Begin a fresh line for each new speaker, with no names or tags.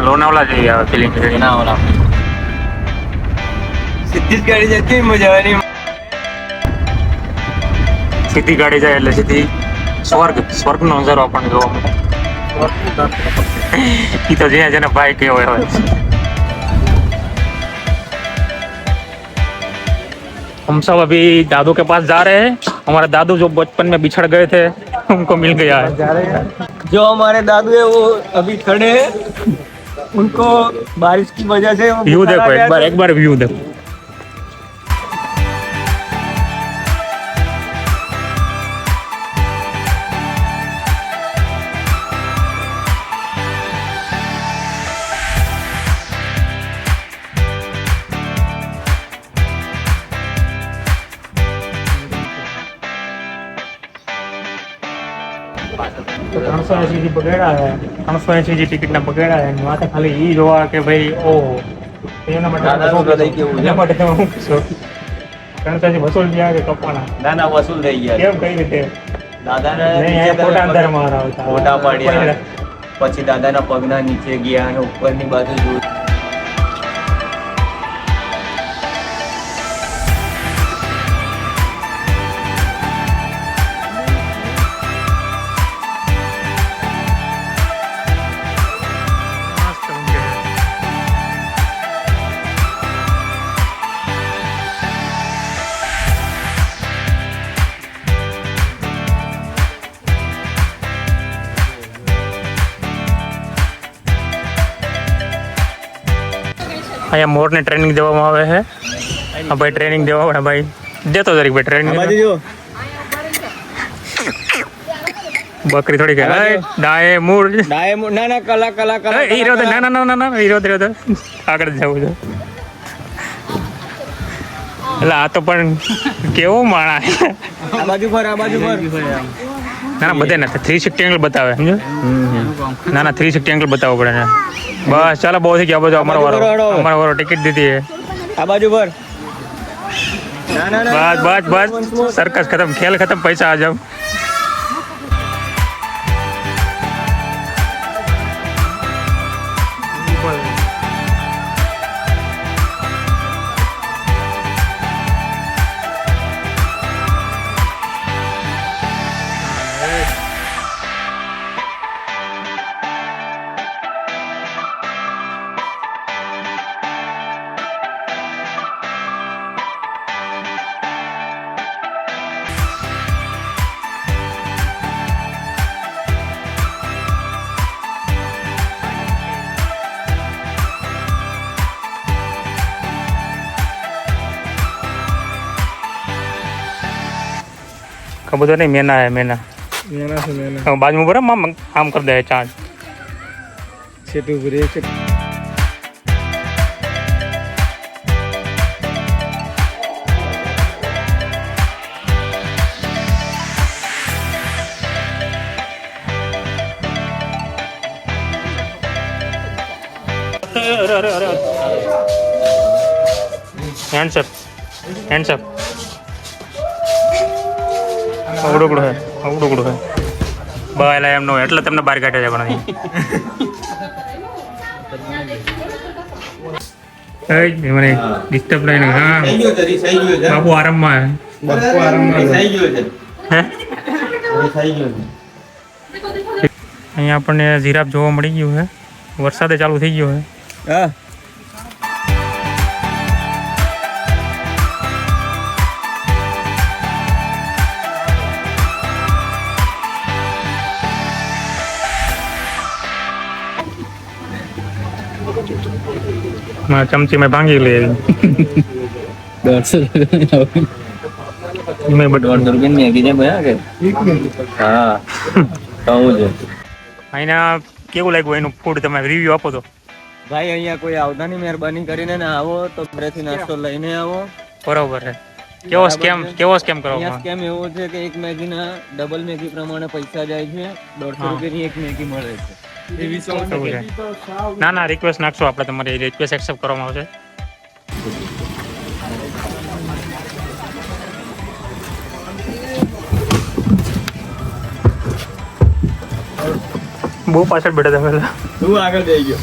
લોનાવલા જઈએ આવે ફિલિંગ
લોનાવલા સીધી ગાડી જતી મજા આવે
સીધી ગાડી જાય એટલે સીધી સ્વર્ગ નો નજારો આપણને જોવા મળે એ તો જ્યાં જેને ભાઈ કેવો હોય हम सब अभी दादू के पास जा रहे हैं हमारे दादू जो बचपन में बिछड़ गए थे उनको मिल गया है
जो हमारे दादू है वो अभी खड़े हैं उनको बारिश की वजह से
व्यू देखो एक बार व्यू देखो ત્રણસો એસી બગડ્યા છે 380 ટિકિટ ના બગડ્યા છે માથે ખાલી ઈ જોવા કે ભાઈ ઓહો એના માટે હું પૂછું 380 વસૂલ થયા કે કપાણા
ના વસૂલ થઈ ગયા
કેમ કઈ રીતે
દાદાના
ફોટા અંદર મારા આવતા
ફોટા પાડ્યા પછી દાદાના પગના નીચે ગયા અને ઉપરની બાજુ જોયું
અહીંયા મોરને ટ્રેનિંગ દેવામાં આવે છે હા ભાઈ ટ્રેનિંગ દેવા પડે ભાઈ દેતો જરીક ભાઈ ટ્રેનિંગ બકરી થોડી કે ડાય મૂળ
ના ના કલા કલા કલા
હીરો ના ના ના ના હીરો આગળ જવું છે એટલે આ તો પણ કેવું માણા
આ બાજુ પર
ના બધે નથી 360 એંગલ બતાવે સમજો ના 360 એંગલ બતાવવો પડે ને બસ ચાલો બહુ થઈ ગયા બધું અમારો વારો ટિકિટ દીધી છે
આ બાજુ પર
બસ સર્કસ ખતમ ખેલ ખતમ પૈસા આ જાવ खबर तो नहीं मेना है मेना बाजू में बरम आम कर दे चांद
सेतु ब्रेक
हैंड्स अप અવડું હે બાયલા એમ નો એટલે તમને બહાર કાઢે છે પણ એ મને ડિસ્ટર્બ લઈને હા બાપુ આરામમાં
થઈ ગયો છે
અહીંયા આપણને જીરાફ જોવા મળી ગયું છે વરસાદે ચાલુ થઈ ગયો છે
હા
चमची में भांगी ले
मैं बटवार दुर्गन में आगे भया के हाँ कहूँ છે
અહીંયા કેવું લાગ્યું એનું ફૂડ તમે રિવ્યુ આપો તો
ભાઈ અહીંયા કોઈ આવતા નહીં મહેરબાની કરીને ને આવો તો ઘરેથી નાસ્તો લઈને આવો
બરોબર છે કેવો સ્કેમ કરો
અહીંયા સ્કેમ એવો છે કે એક મેગીના ડબલ મેગી પ્રમાણે પૈસા જાય છે 150 રૂપિયાની એક મેગી મળે છે ના રિક્વેસ્ટ નાખશો આપણે તમારી રિક્વેસ્ટ એક્સેપ્ટ કરવામાં આવશે
બહુ પાછળ બેઠા હતા પેલા.
તું આગળ જઈ ગયો.